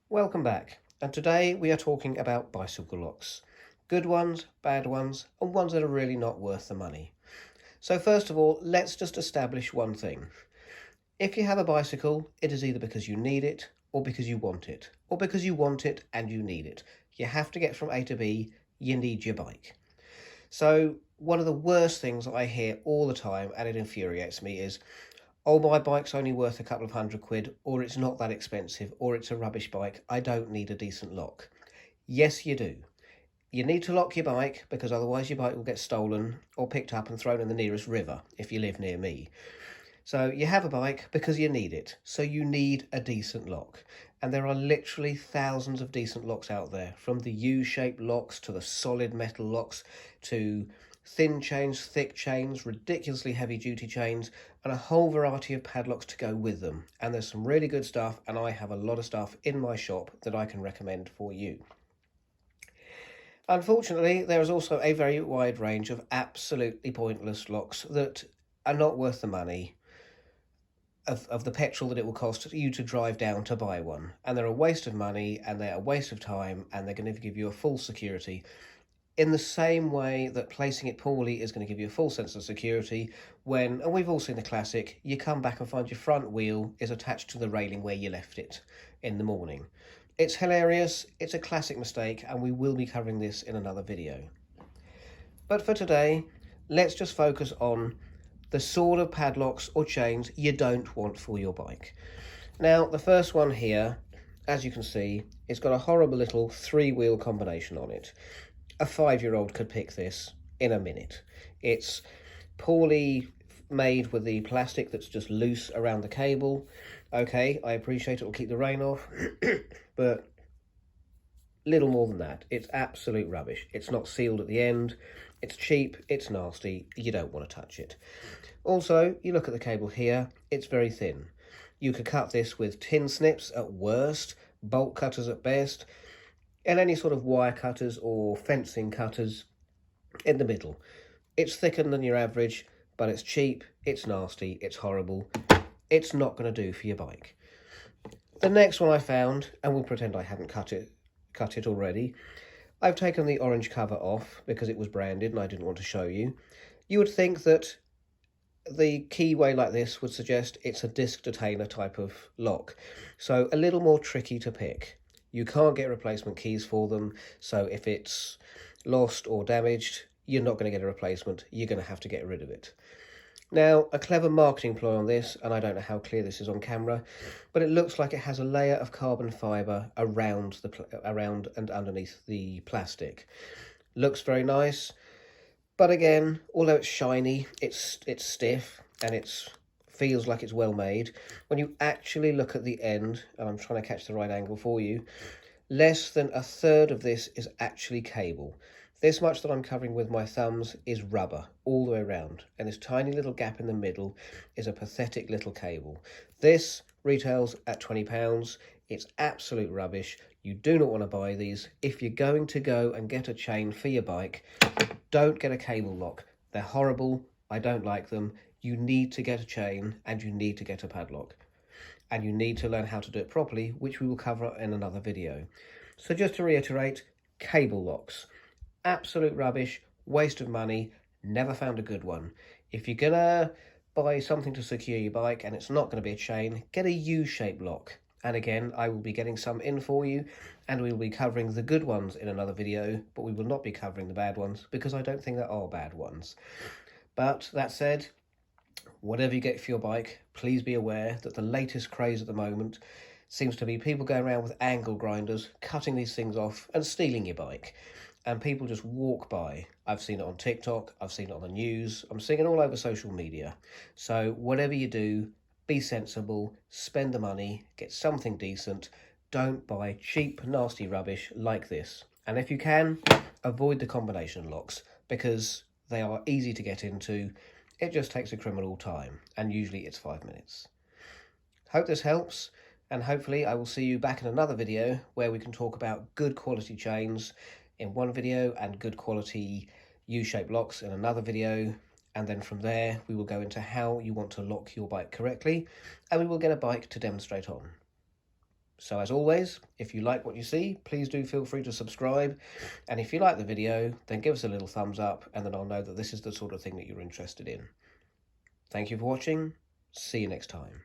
Welcome back, and today we are talking about bicycle locks. Good ones, bad ones, and ones that are really not worth the money. So first of all, let's just establish one thing. If you have a bicycle, it is either because you need it, or because you want it, or because you want it and you need it. You have to get from A to B, you need your bike. So one of the worst things I hear all the time, and it infuriates me, is, oh, my bike's only worth a couple of £100, or it's not that expensive, or it's a rubbish bike, I don't need a decent lock. Yes, you do. You need to lock your bike because otherwise your bike will get stolen or picked up and thrown in the nearest river if you live near me. So you have a bike because you need it. So you need a decent lock. And there are literally thousands of decent locks out there, from the U-shaped locks to the solid metal locks to thin chains, thick chains, ridiculously heavy duty chains, and a whole variety of padlocks to go with them. And there's some really good stuff, and I have a lot of stuff in my shop that I can recommend for you. Unfortunately, there is also a very wide range of absolutely pointless locks that are not worth the money of the petrol that it will cost you to drive down to buy one. And they're a waste of money, and they're a waste of time, and they're going to give you a false security in the same way that placing it poorly is going to give you a false sense of security when, and we've all seen the classic, you come back and find your front wheel is attached to the railing where you left it in the morning. It's hilarious, it's a classic mistake, and we will be covering this in another video. But for today, let's just focus on the sort of padlocks or chains you don't want for your bike. Now, the first one here, as you can see, it's got a horrible little three-wheel combination on it. A 5-year-old could pick this in a minute. It's poorly made with the plastic that's just loose around the cable. Okay, I appreciate it will keep the rain off, but little more than that. It's absolute rubbish. It's not sealed at the end. It's cheap, it's nasty, you don't want to touch it. Also, you look at the cable here, it's very thin. You could cut this with tin snips at worst, bolt cutters at best, and any sort of wire cutters or fencing cutters in the middle. It's thicker than your average, but it's cheap, it's nasty, it's horrible. It's not going to do for your bike. The next one I found, and we'll pretend I hadn't cut it already, I've taken the orange cover off because it was branded and I didn't want to show you. You would think that the keyway like this would suggest it's a disc detainer type of lock, so a little more tricky to pick. You can't get replacement keys for them, so if it's lost or damaged, you're not going to get a replacement, you're going to have to get rid of it. Now, a clever marketing ploy on this, and I don't know how clear this is on camera, but it looks like it has a layer of carbon fibre around and underneath the plastic. Looks very nice, but again, although it's shiny, it's stiff, and it feels like it's well made. When you actually look at the end, and I'm trying to catch the right angle for you, less than a third of this is actually cable. This much that I'm covering with my thumbs is rubber all the way around, and this tiny little gap in the middle is a pathetic little cable. This retails at £20. It's absolute rubbish. You do not want to buy these. If you're going to go and get a chain for your bike, don't get a cable lock. They're horrible. I don't like them. You need to get a chain and you need to get a padlock. And you need to learn how to do it properly, which we will cover in another video. So just to reiterate, cable locks. Absolute rubbish, waste of money, never found a good one. If you're gonna buy something to secure your bike and it's not going to be a chain, get a U-shaped lock. And again, I will be getting some in for you, and we will be covering the good ones in another video, but we will not be covering the bad ones because I don't think there are bad ones. But that said, whatever you get for your bike, please be aware that the latest craze at the moment seems to be people going around with angle grinders, cutting these things off and stealing your bike. And people just walk by. I've seen it on TikTok, I've seen it on the news, I'm seeing it all over social media. So whatever you do, be sensible, spend the money, get something decent. Don't buy cheap, nasty rubbish like this. And if you can, avoid the combination locks because they are easy to get into. It just takes a criminal time, and usually it's 5 minutes. Hope this helps, and hopefully I will see you back in another video where we can talk about good quality chains in one video and good quality U-shaped locks in another video, and then from there we will go into how you want to lock your bike correctly, and we will get a bike to demonstrate on. So as always, if you like what you see, please do feel free to subscribe. And if you like the video, then give us a little thumbs up, and then I'll know that this is the sort of thing that you're interested in. Thank you for watching. See you next time.